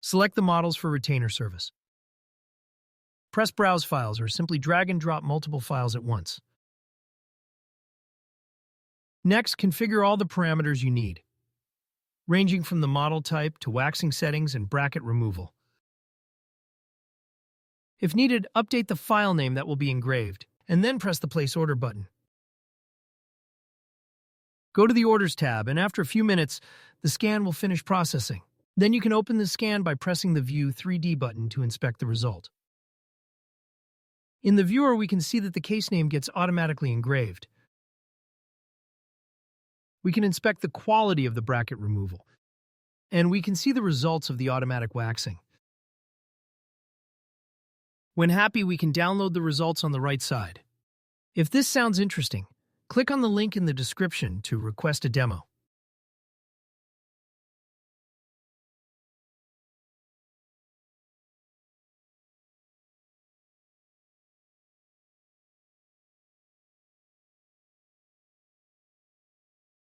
Select the models for retainer service. Press Browse Files or simply drag and drop multiple files at once. Next, configure all the parameters you need, ranging from the model type to waxing settings and bracket removal. If needed, update the file name that will be engraved, and then press the Place Order button. Go to the Orders tab, and after a few minutes, the scan will finish processing. Then you can open the scan by pressing the View 3D button to inspect the result. In the viewer, we can see that the case name gets automatically engraved. We can inspect the quality of the bracket removal, and we can see the results of the automatic waxing. When happy, we can download the results on the right side. If this sounds interesting, click on the link in the description to request a demo.